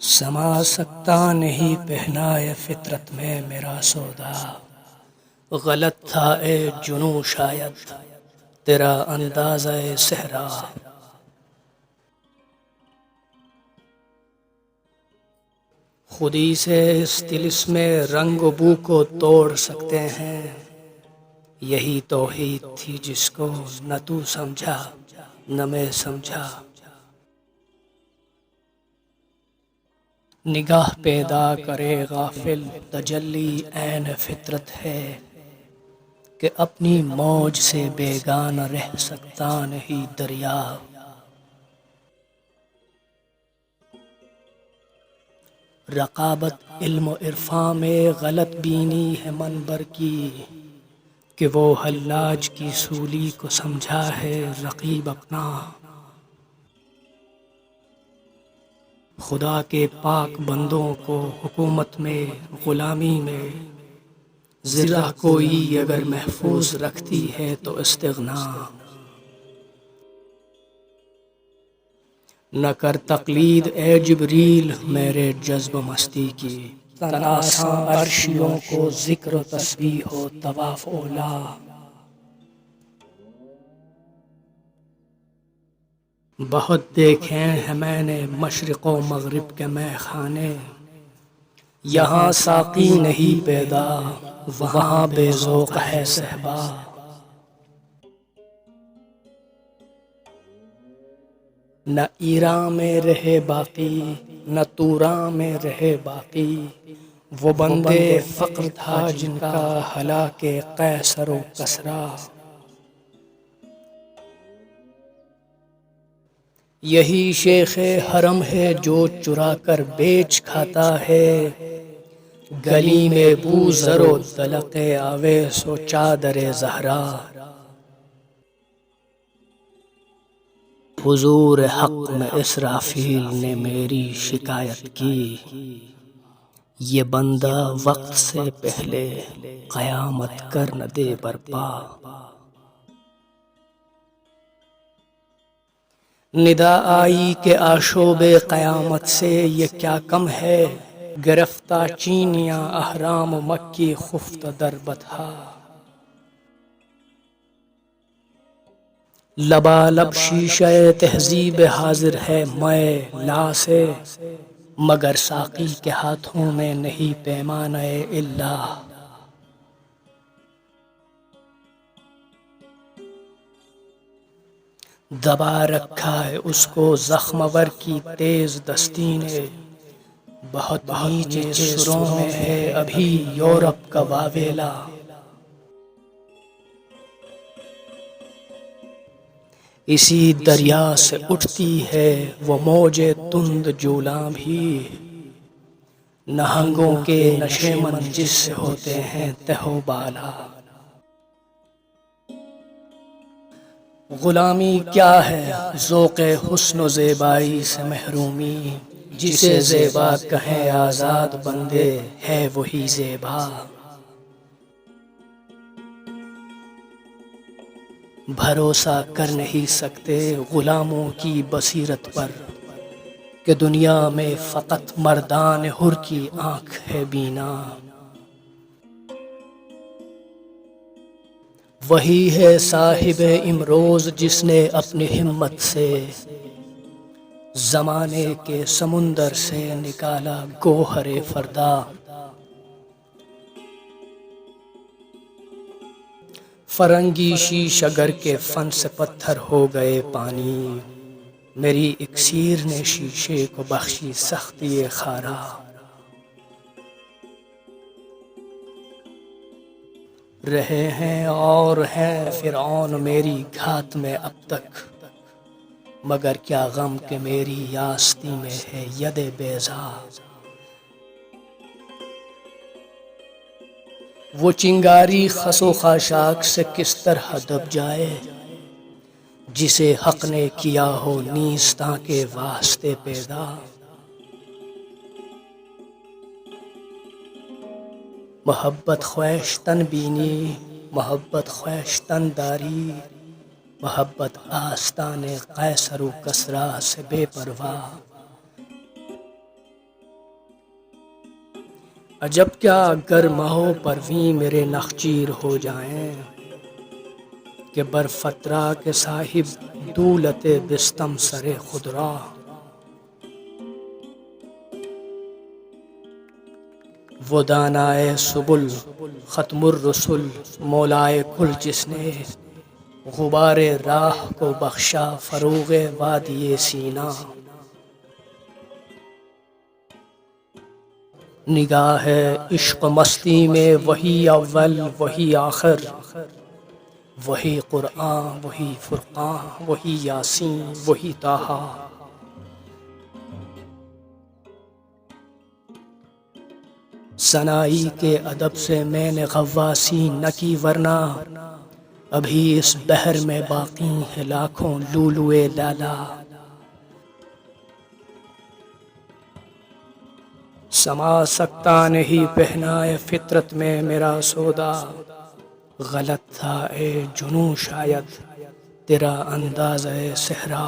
سما سکتا نہیں پہنا ہے فطرت میں میرا سودا، غلط تھا اے جنوں شاید تیرا اندازہ صحرا۔ خودی سے اس طلسم رنگ و بو کو توڑ سکتے ہیں، یہی توحید تھی جس کو نہ تو سمجھا نہ میں سمجھا۔ نگاہ پیدا کرے غافل تجلی عین فطرت ہے، کہ اپنی موج سے بیگانہ رہ سکتا نہیں دریا۔ رقابت علم و عرفاں میں غلط بینی ہے منبر کی، کہ وہ حلاج کی صولی کو سمجھا ہے رقیب اپنا۔ خدا کے پاک بندوں کو حکومت میں غلامی میں ذرہ کوئی اگر محفوظ رکھتی ہے تو استغنا۔ نہ کر تقلید اے جبریل میرے جذب مستی کی، تن آساں عرشیوں کو ذکر و تسبیح و طواف اولا۔ بہت دیکھے ہیں میں نے مشرق و مغرب کے مے خانے، یہاں ساقی نہیں پیدا وہاں بے ذوق ہے صہبا۔ نہ ایراں میں رہے باقی نہ توراں میں رہے باقی، وہ بندے فقر تھا جن کا ہلاک قیصر و کسریٰ۔ یہی شیخ حرم ہے جو چرا کر بیچ کھاتا ہے، گلی میں بو زر و دلق آویس و چادر زہرا۔ حضور حق میں اسرافیل نے میری شکایت کی، یہ بندہ وقت سے پہلے قیامت کر نہ دے برپا۔ ندا آئی کہ آشوب قیامت سے یہ کیا کم ہے، گرفتہ چینیاں احرام مکی خفت در بطحا۔ لبالب شیشہ تہذیب حاضر ہے میں لا سے، مگر ساقی کے ہاتھوں میں نہیں پیمانہ الا۔ دبا رکھا ہے اس کو زخم ور کی تیز دستی نے، بہت نیچے سروں میں ہے ابھی یورپ کا واویلا۔ اسی دریا سے اٹھتی ہے وہ موج تند جولاں بھی، نہنگوں کے نشے من جس سے ہوتے ہیں تہ و بالا۔ غلامی کیا ہے ذوق حسن و زیبائی سے محرومی، جسے زیبا کہیں آزاد بندے ہے وہی زیبا۔ بھروسہ کر نہیں سکتے غلاموں کی بصیرت پر، کہ دنیا میں فقط مردان حر کی آنکھ ہے بینا۔ وہی ہے صاحب امروز جس نے اپنی ہمت سے زمانے کے سمندر سے نکالا گوہر فردا۔ فرنگی شیشہ گر کے فن سے پتھر ہو گئے پانی، میری اکسیر نے شیشے کو بخشی سختی خارا۔ رہے ہیں اور ہیں فرعون میری گھات میں اب تک، مگر کیا غم کہ میری آستی میں ہے ید بیضا۔ وہ چنگاری خس و خاشاک سے کس طرح دب جائے، جسے حق نے کیا ہو نیستاں کے واسطے پیدا۔ محبت خویشتن بینی محبت خویشتن داری، محبت آستان قیصر و کسریٰ سے بے پرواہ۔ عجب کیا گر مہو پرویں میرے نخچیر ہو جائیں کہ بر فترہ کے صاحب دولت بستم سر خضرا۔ وہ دانائے سبل ختم الرسل مولائے کل جس نے غبار راہ کو بخشا فروغ وادی سینا۔ نگاہ عشق مستی میں وہی اول وہی آخر، وہی قرآن وہی فرقان وہی یاسین وہی طٰہٰ۔ سنائی کے ادب سے میں نے غواصی نہ کی ورنہ ابھی اس بحر میں باقی ہے لاکھوں لولوئے لالا۔ سما سکتا نہیں پہنائے فطرت میں میرا سودا، غلط تھا اے جنوں شاید تیرا انداز صحرا۔